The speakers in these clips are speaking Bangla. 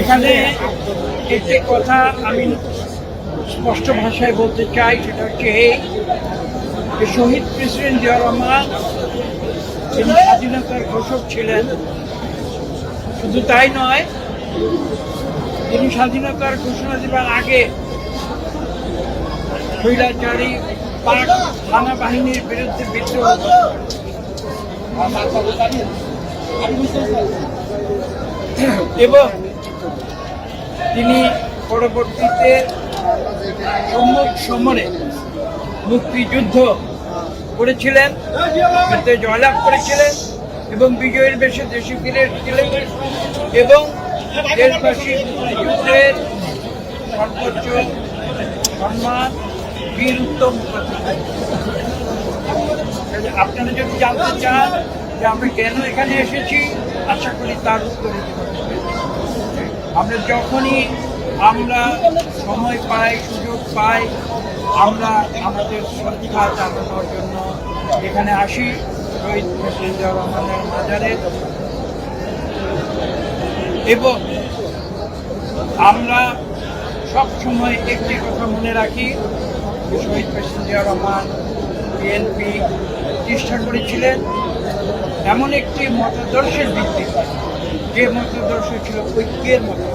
এখানে একটি কথা আমি স্পষ্ট ভাষায় বলতে চাই, সেটা হচ্ছে এই যে শহীদ প্রেসিডেন্ট জিয়া রহমান তিনি স্বাধীনতার ঘোষক ছিলেন। শুধু তাই নয়, তিনি স্বাধীনতার ঘোষণা দেবার আগে স্বৈরাচারী পাক হানা বাহিনীর বিরুদ্ধে বিদ্রোহ এবং তিনি পরবর্তীতে সম্মুখ সমরে মুক্তিযুদ্ধ করেছিলেন, এতে জয়লাভ করেছিলেন এবং বিজয়ের বেশে দেশে ফিরে এসেছিলেন এবং দেশবাসী মুক্তিযুদ্ধের সর্বোচ্চ সম্মান বীর উত্তম আপনারা যদি জানতে চান যে আমরা কেন এখানে এসেছি, আশা করি তার উত্তর আমরা যখনই আমরা সময় পাই, সুযোগ পাই, আমরা আমাদের শ্রদ্ধা জানানোর জন্য এখানে আসি শহীদ প্রেসিডেন্ট জিয়া রহমানের মাজারে। এবং আমরা সব সময় একটি কথা মনে রাখি, শহীদ প্রেসিডেন্ট জিয়া রহমান বিএনপি প্রতিষ্ঠা করেছিলেন এমন একটি মতাদর্শের ভিত্তিতে, যে মতাদর্শ ছিল ঐক্যের মতো।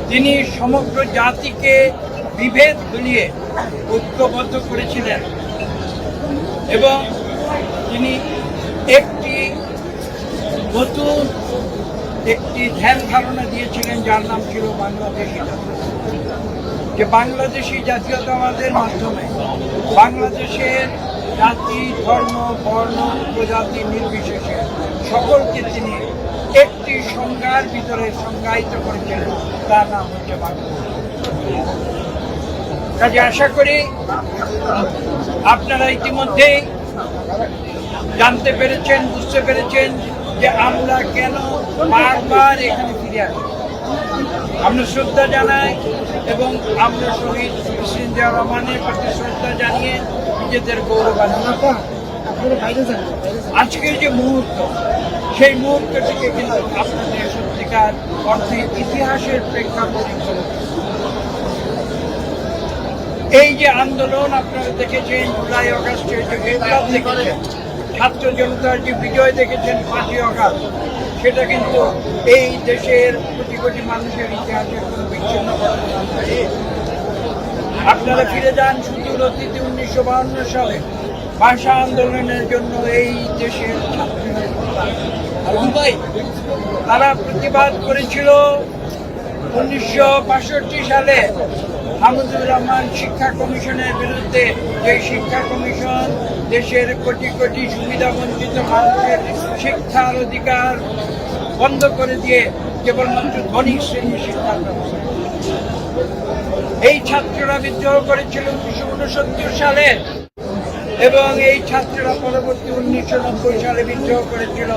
তিনি সমগ্র জাতিকে বিভেদ ভুলিয়ে ঐক্যবদ্ধ করেছিলেন এবং তিনি একটি নতুন একটি ধ্যান ধারণা দিয়েছিলেন, যার নাম ছিল বাংলাদেশী। যে বাংলাদেশী জাতীয়তাবাদের মাধ্যমে বাংলাদেশের জাতি, ধর্ম, বর্ণ, প্রজাতি নির্বিশেষে সকলকে তিনি একটি সংজ্ঞার ভিতরে সংজ্ঞায়িত করেছিলেন, তার নাম হচ্ছে বাংলাদেশ। কাজে আশা করি আপনারা ইতিমধ্যেই জানতে পেরেছেন, বুঝতে পেরেছেন যে আমরা কেন বারবার এখানে ফিরে আসি। আমরা শ্রদ্ধা জানাই এবং আমরা শহীদ প্রেসিডেন্ট জিয়া রহমানের প্রতি শ্রদ্ধা জানিয়ে নিজেদের গৌরবান্বিত। আজকের যে মুহূর্ত, সেই মুহূর্তটিকে কিন্তু আপনাদের সত্যিকার অর্থে ইতিহাসের প্রেক্ষাপটে এই যে আন্দোলন আপনারা দেখেছেন, জুলাই আগস্টে যে বিপ্লব দেখেছেন, ছাত্র জনতার যে বিজয় দেখেছেন 5ই আগস্ট, সেটা কিন্তু এই দেশের কোটি কোটি মানুষের ইতিহাসের কোনো বিচ্ছিন্ন ঘটনা নয়। আপনারা ফিরে যান সুদূর অতীতে 1952 সালে ভাষা আন্দোলনের জন্য এই দেশের তারা প্রতিবাদ করেছিল। 1965 সালে হামিদুর রহমান শিক্ষা কমিশনের বিরুদ্ধে, যে শিক্ষা কমিশন দেশের কোটি কোটি সুবিধা বঞ্চিত মানুষের শিক্ষার অধিকার বন্ধ করে দিয়ে কেবলমাত্র ধনী শ্রেণীর শিক্ষার ব্যবস্থা। এই ছাত্ররা বিদ্রোহ করেছিল 1969 সালে এবং এই ছাত্ররা পরবর্তী 1990 সালে বিদ্রোহ করেছিল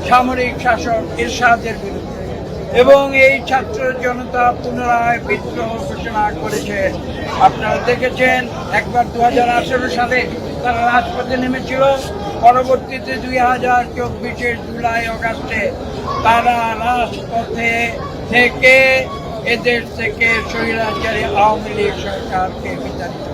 সামরিক শাসক এরশাদের বিরুদ্ধে এবং এই ছাত্র জনতা পুনরায় বিদ্রোহ ঘোষণা করেছে। আপনারা দেখেছেন একবার 2018 সালে তারা রাজপথে নেমেছিল, পরবর্তীতে 2024 জুলাই আগস্টে তারা রাজপথে থেকে এদের থেকে স্বৈরাচারী আওয়ামী লীগ সরকারকে বিতাড়িত